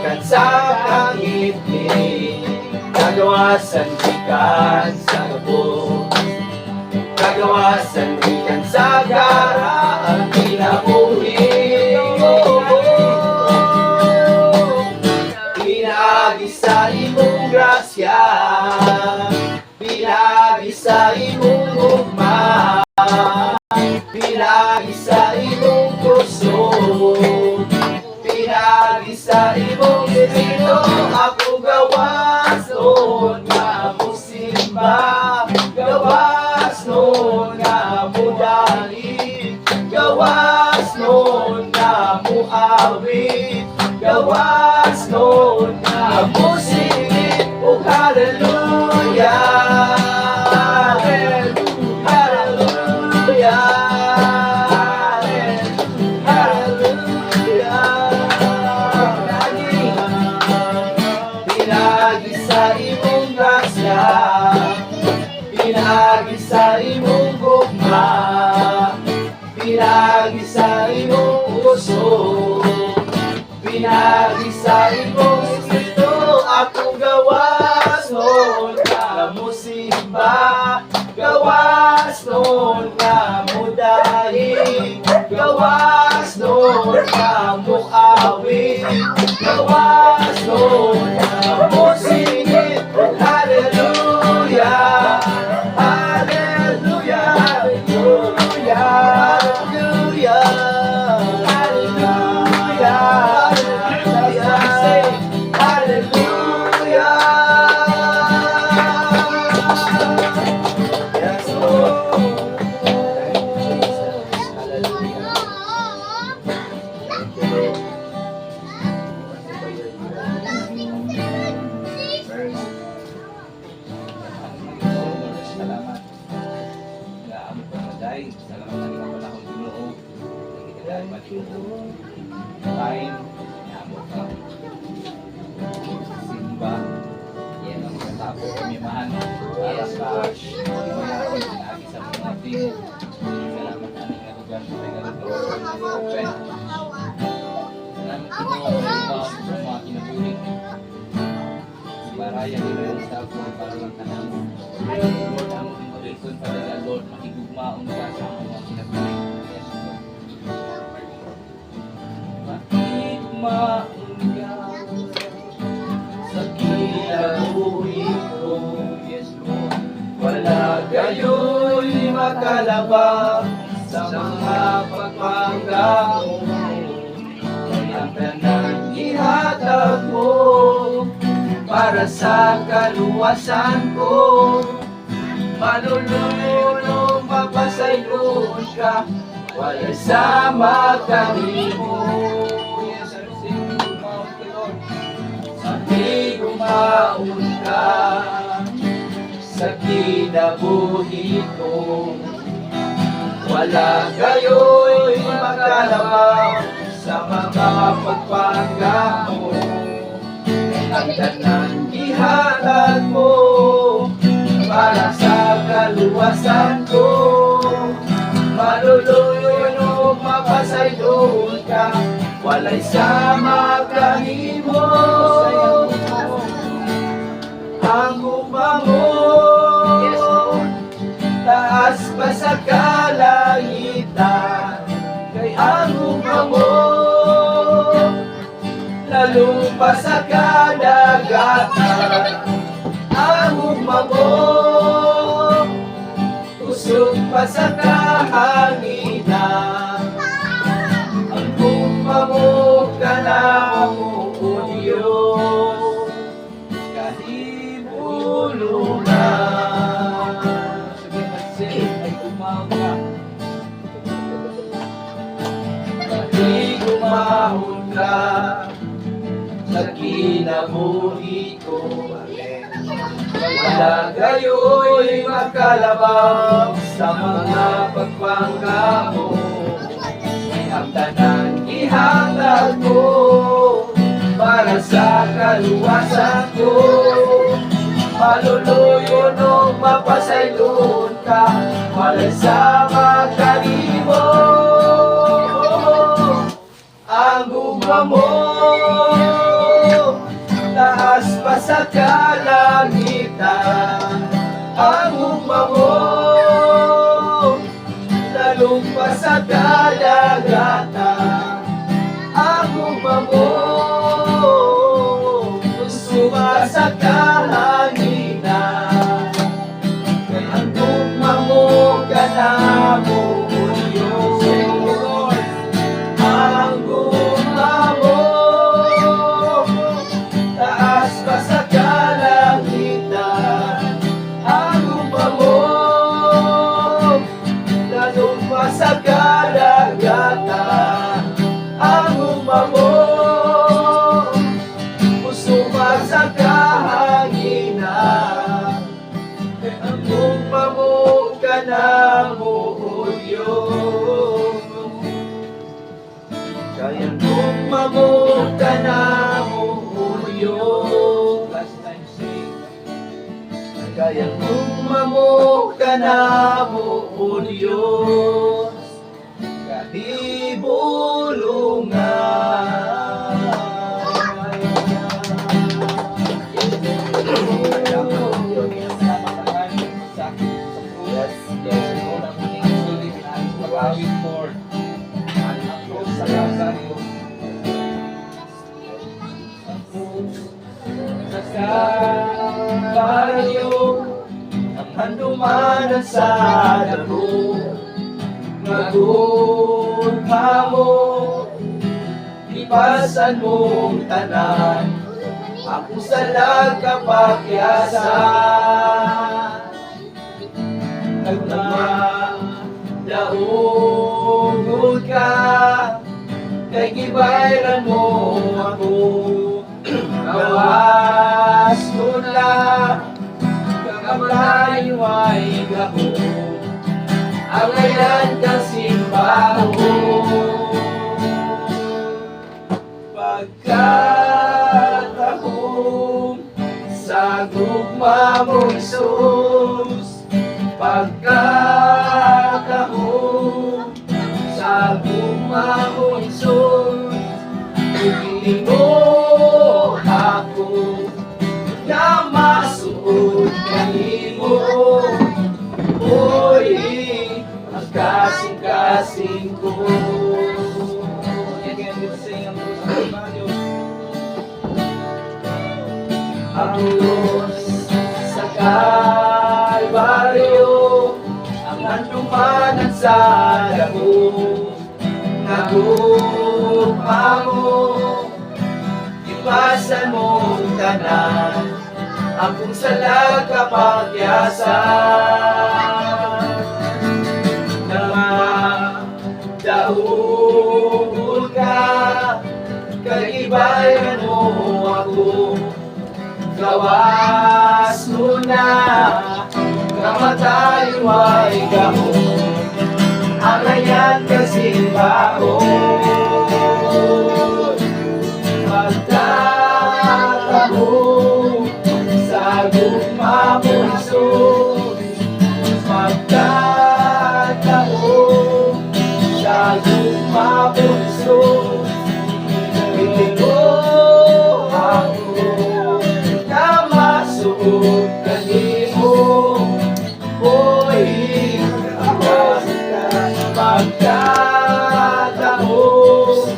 ikan sa kangit-ngit, kagawasan ikan sa gabo, kagawasan ikan sa gara ang kinabuhi. Pinagi sa imong grasya, pinagi sa imong ugma, pinagi sa imong puso, pinagi sa imong espiritu. Ako gawas noon nga musimba, gawas noon nga mudali, gawas noon nga muawit, gawas noon nga musingit. O hallelujah, hallelujah, hallelujah. Pinagi sa imong grasya, pinagi sa imong gugma, pinagi sa imong puso, pinagi sa imong espiritu. Ako gawas noon nga musimba, gawas noon nga mudahi, gawas noon nga muawit, gawas noon nga musingit. Hallelujah, hallelujah, hallelujah, hallelujah, hallelujah, hallelujah. Yes, Lord. Salamat. Gaamo ka maday. Salamat na rin ako na akong Ginoo. Nagkikadaan maligo. Kain. Gaamo ka. Simba. Yan ang magkatapo kami mahan. Para sa mayroon pinagi sa mga natin. Salamat na rin ako gan. Salamat Ginoo sa mga kinabuling. Baraya ni Lord sa ako para lang tanang. Lord, ang inspiration para Lord, makigugmaon ka sa mga kinabuling. Yes, Lord. Makigugmaon ka sa kinabuhi ko. Yes, Lord. Wala gayo'y makalabang sa mga pagpanggap mo. Ang tanang ihatag mo para sa kaluwasan ko. Manulunong mapasayloon ka, wala sa makanimo. Yes, gumaon ka sa kinabuhi ko. Wala gayo'y makalabang sa mga pagpanggap mo. Ang tanang ihatag mo para sa kaluwasan ko. Maluluyon o mapasayloon ka, walay sa makanimo. Ang guma mo taas pa sa kalangitan, kay ang guma mo lalo pa sa kadagatan. Ang ugma mo usog pa sa kahanginan. Ang ugma mo kanamo o Diyos kahibulungan. Ay gumahon ka, gumahon ka sa kinabuhi ko. Wala gayo'y makalabang sa mga pagpanggap mo. Ang tanang ihatag mo para sa kaluwasan ko. Maluluyon o mapasayloon ka, wala sa makanimo. Ang gugma mo sa kalangitan ang umamon, nalumpa sa kadagatan ang umamon, suma sa kahanginan ang umamon ka na mo Diyos, ang umamon taas pa sa kalangitan ang umamon, lalong pa sa kadagatan ang umamon, pusuma sa kahanginan ang umamon ka na mo Diyos, kayang umamon ka na mo Diyos, kayang umamon ka na mo Diyos, ang handumanan sa dako, magugha mo, ipasan mong tanan, ako sa lagkapakyasan. Nagmadaugod ka, kay gibayran mo ako, gawas mo na, kamatayo ay gaho, ang ayan kang simbaho. Pagkatahong sa gugma mo Isus, pagkatahong sa gugma mo Isus, piliin mo ako na masuot kanimo, oy, ang kasing-kasing ko. Ang Diyos sa Kalbaryo, ang handumanan sa dako, nagugma mo, ipasan mong tanan, akong salag kapagyasan. Nagmadaugod ka, kagibayan mo ako, gawas mo na, kamatayo ay gahon, ang ayan kasimbaon. Magtatahong sa gugma mo Isus, magtatahong sa gugma mo Isus, piling mo ako na masuot kanimo, oy, pagkatahong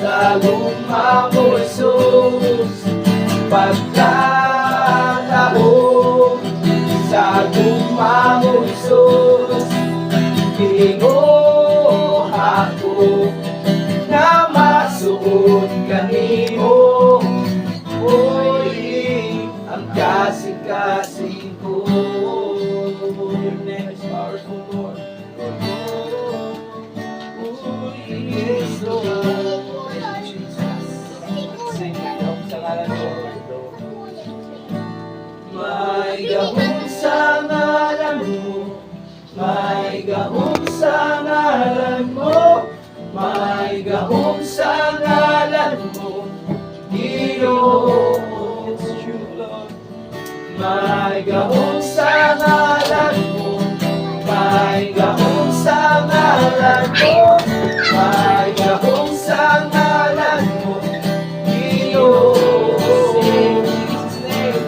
sa gugma mo Isus, pagkatahong sa gugma mo Isus, piling mo ako na masuot kanimo, oy, ang kasing-kasing ko. Your name is powerful, Lord. Yes, Lord. Jesus. Sing it sa ngalan mo. May gahong sa ngalan mo, may gahong sa ngalan mo, may gahong sa ngalan mo, Ginoo. It's true, Lord. May gahong sa ngalan mo, may gahong sa ngalan mo, may gahong sa ngalan mo, Ginoo. In Jesus' name.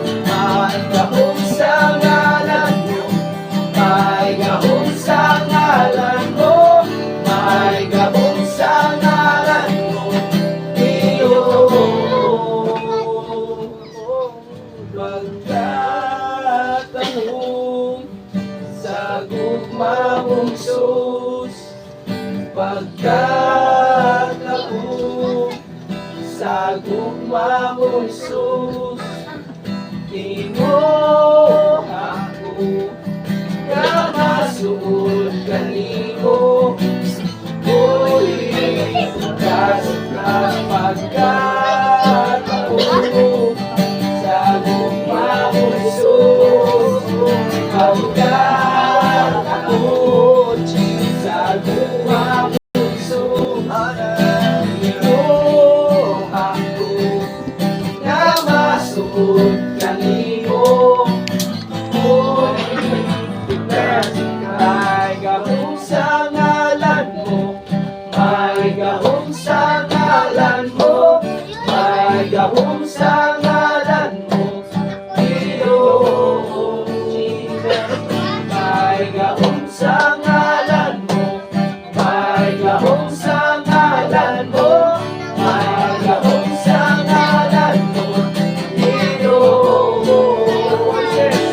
Jesus, pagkat ako sa gugma mo, Jesus, di mo ako na masuod kanimo. Ulitas na pagkat ako sa gugma mo, Jesus, pagkat ako sa gugma mo, Jesus, di mo ako na masuod kanimo. May gahong sa ngalan mo, may gahong sa ngalan mo, may gahong sa ngalan mo, Ginoo Jesus. May gahong sa ngalan mo, may gahong sa ngalan mo, may gahong sa ngalan mo, Ginoo Jesus.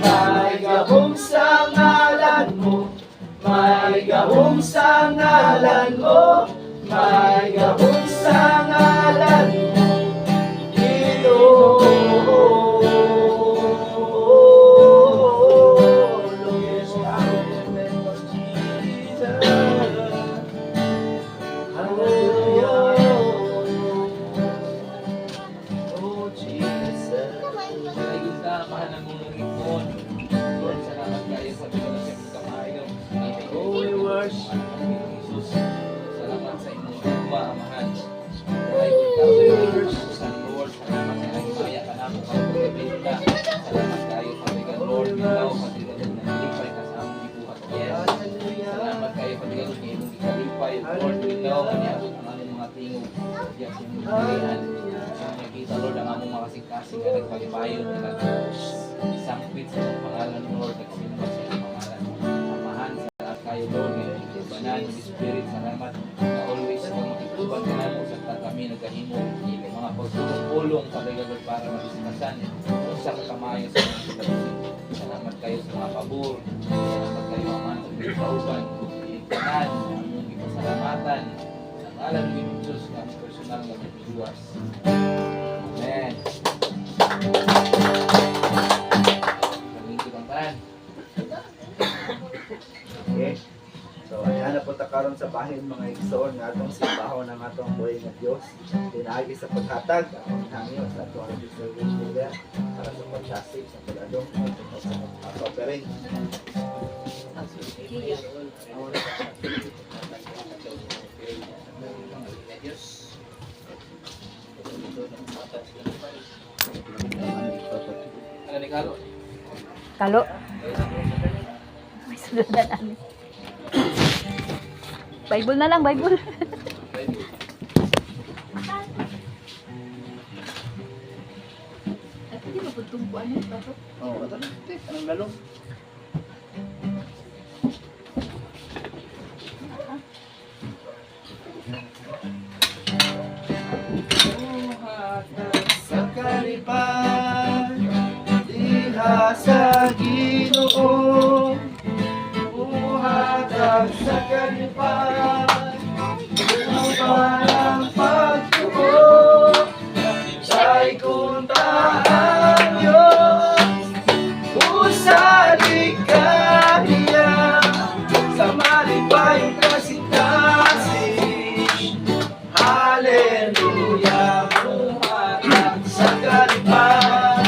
May gahong sa ngalan mo, may gahong sa ngalan mo, may gahong sa ngalan mo, Ginoo. Yes, Jesus. Hallelujah. Oh, Jesus. Ayun ka, mahal ang mong lingkod. Lord, salamat kayo sa pinagkasya ng kamayo. Oh, we worship Jesus. Salamat sa inyong gugma, amahan. Ayun ka, we worship sa Lord. Salamat sa inyong maya ka namin kapagpapinda. Salamat kayo, Patigan Lord. Ikaw, Patigan Lord, nalipay ka sa aming ibuhat. Yes. Salamat kayo, Patigan Lord, ngayong ikalipay. Lord, ikaw, maniabot ang aming mga tingog. Yes, yung mga nakita, Lord, ang among mga kasing-kasing na nagpalipayon na isangpit sa pangalan mo, Lord, nagsimba sa iyong pangalan. Amahan sa kayo, Lord, ngayon itubanan, Holy Spirit, salamat na always kang makituban ka namin sa kami nagahimo mga pagpulong-pulong Lord, para mabisikasan kung sa kakamayo sa mga sitwasyon. Salamat kayo sa mga pabor, salamat kayo, Amahan, sa mga kauban, itanan, among ipasalamatan, sa pangalan ng Jesus, na personal na magduwas. Amen. Okay. So, ayan na po ta karon sa bahin mga igsoon nga atong simbahon ng atong buhay nga Dios. Dinaagi sa paghatag ang hangyo sa atong service nila para sa pagkasig sa pag-adong sa offering. Kalo. May suludan namin. Bible na lang, Bible. Hindi ba po tumpuan mo? Oh, ito na. Anong lalong? Sa kalipan, diha sa Ginoo, buhatag sa kalipan, upang ang pagtuo, sa'y kuntaan Diyos, usalig ka niya, sa malipayong kasing-kasing, hallelujah, buhatag sa kalipan,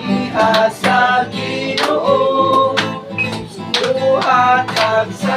diha sa Ginoo, buhatag sa